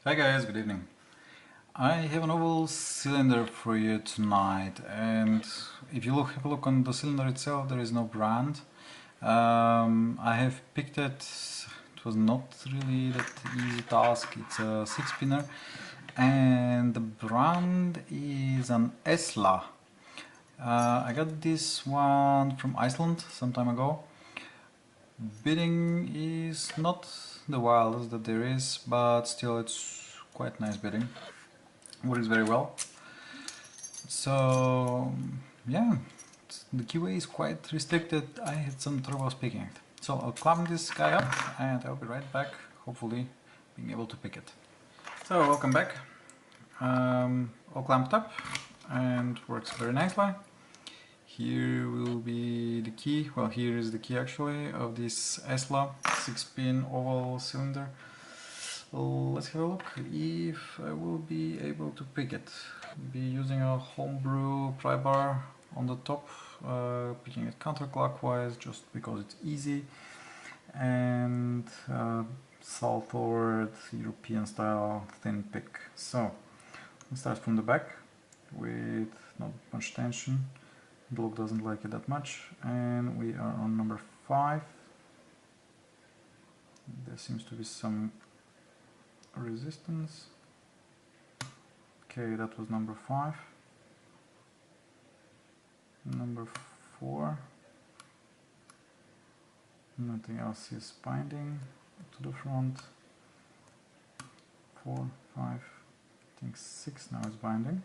Hi guys, good evening. I have an oval cylinder for you tonight, and if you have a look on the cylinder itself, there is no brand. I have picked it. It was not really that easy task. It's a 6-spinner, and the brand is an ESLA. I got this one from Iceland some time ago. Bidding is not the wildest that there is, but still it's quite nice bidding. Works very well. So yeah, the QA is quite restricted. I had some trouble speaking it. So I'll clamp this guy up and I'll be right back, hopefully being able to pick it. So welcome back. All clamped up and works very nicely. Here will be the key, well here is the key actually of this ESLA 6-pin oval cylinder. Let's have a look if I will be able to pick it. Be using a homebrew pry bar on the top, picking it counterclockwise just because it's easy, and southward European style thin pick. So let's start from the back with not much tension. The look doesn't like it that much, and we are on number 5. There seems to be some resistance. Okay, that was number 5. Number 4. Nothing else is binding to the front. 4, 5, I think 6 now is binding.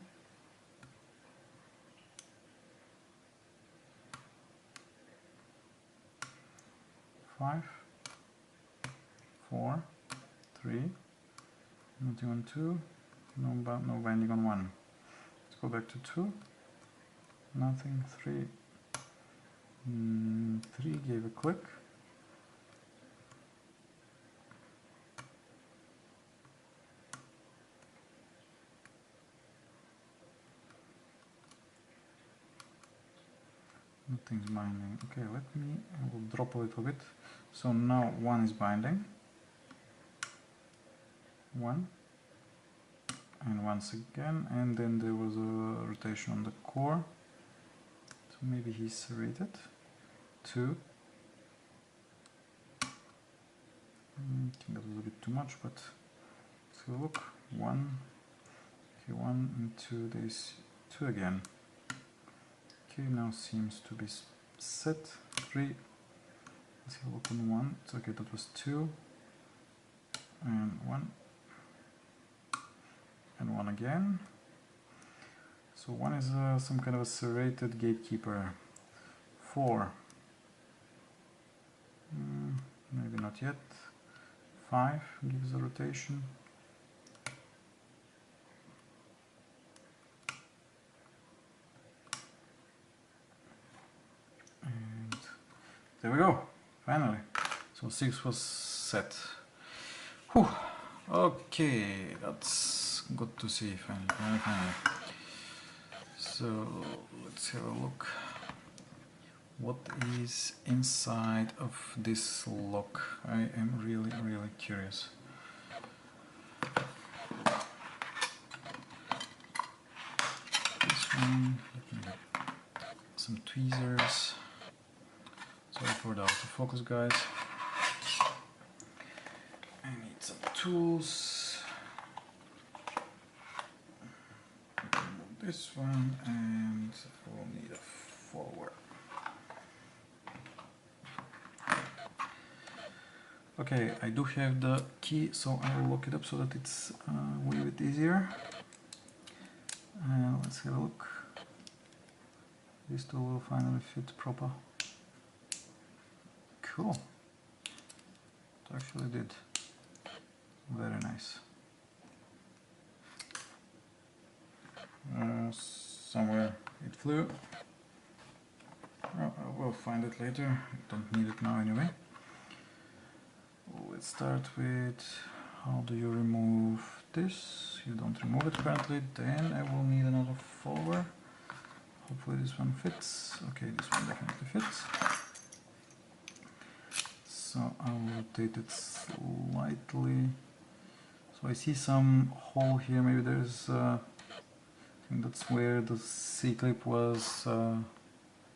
5, 4, 3, nothing on 2, no binding on 1. Let's go back to 2, nothing, 3, 3 gave a click. Nothing's binding. Okay, I will drop a little bit. So now 1 is binding. 1. And once again, and then there was a rotation on the core. So maybe he's serrated. 2. I think that was a bit too much, but let's have a look. 1. Okay, 1 and 2, there's 2 again. Okay, now seems to be set. 3. Let's have a look on 1. It's okay, that was 2. And 1. And 1 again. So 1 is some kind of a serrated gatekeeper. 4. Maybe not yet. 5 gives a rotation. And there we go, finally. So 6 was set. Whew. Okay, that's good to see, finally. So let's have a look. What is inside of this lock? I am really curious. This one, some tweezers. Sorry for the autofocus, guys. I need some tools. Remove this one, and we'll need a follower. Okay, I do have the key, so I will lock it up so that it's a little bit easier. Let's have a look. This tool will finally fit proper. Cool. It actually did. Very nice. Somewhere it flew. Oh, I will find it later. I don't need it now anyway. Let's start with how do you remove this? You don't remove it apparently. Then I will need another follower. Hopefully this one fits. Okay, this one definitely fits. So I'll rotate it slightly. So So I see some hole here, maybe there's, I think that's where the C-clip was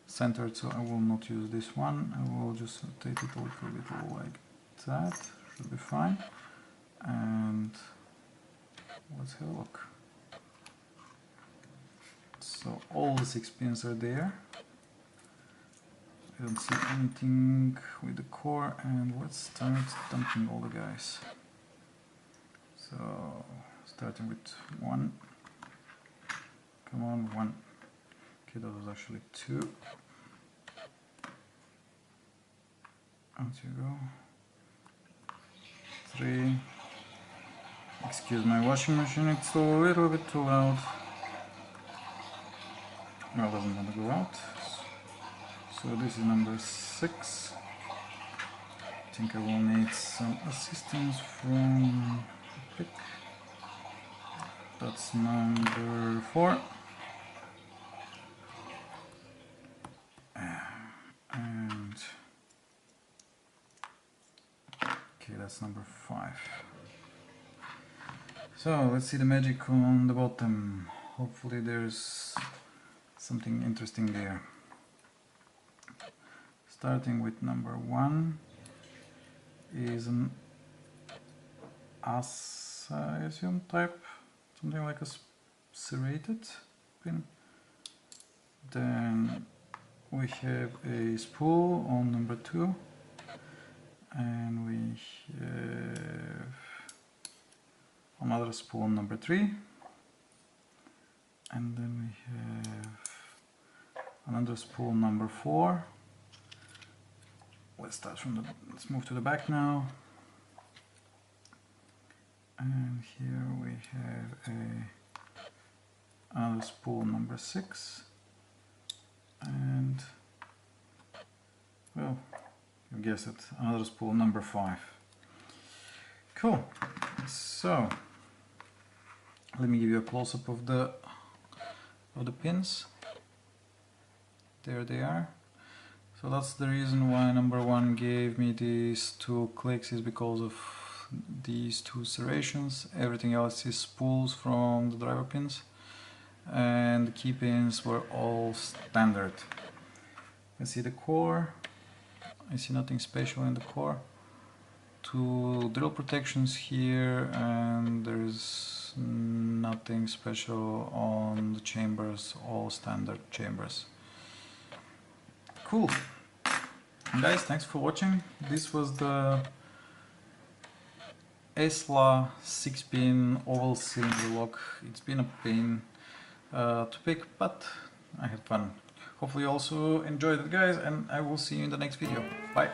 centered, so I will not use this one. I will just rotate it a little bit like that, should be fine. And let's have a look. So all the 6 pins are there. I don't see anything with the core, and let's start dumping all the guys. So starting with 1. Come on, 1. Okay, that was actually 2. Out you go. 3. Excuse my washing machine, it's a little bit too loud. No, it doesn't want to go out. So this is number 6. I think I will need some assistance from the pick. That's number 4. And okay, that's number 5. So let's see the magic on the bottom. Hopefully there's something interesting there. Starting with number 1 is an as, I assume, type, something like a serrated pin. Then we have a spool on number 2, and we have another spool on number 3, and then we have another spool number 4. Let's start from the, let's move to the back now. And here we have another spool number 6. And, well, you guessed it, another spool number 5. Cool. So, let me give you a close-up of the pins. There they are. So that's the reason why number 1 gave me these 2 clicks, is because of these 2 serrations. Everything else is spools from the driver pins, and the key pins were all standard. I see the core. I see nothing special in the core. 2 drill protections here, and there's nothing special on the chambers, all standard chambers. Cool. Guys, thanks for watching. This was the ESLA 6-pin oval cylinder lock. It's been a pain to pick, but I had fun. Hopefully you also enjoyed it, guys, and I will see you in the next video. Bye.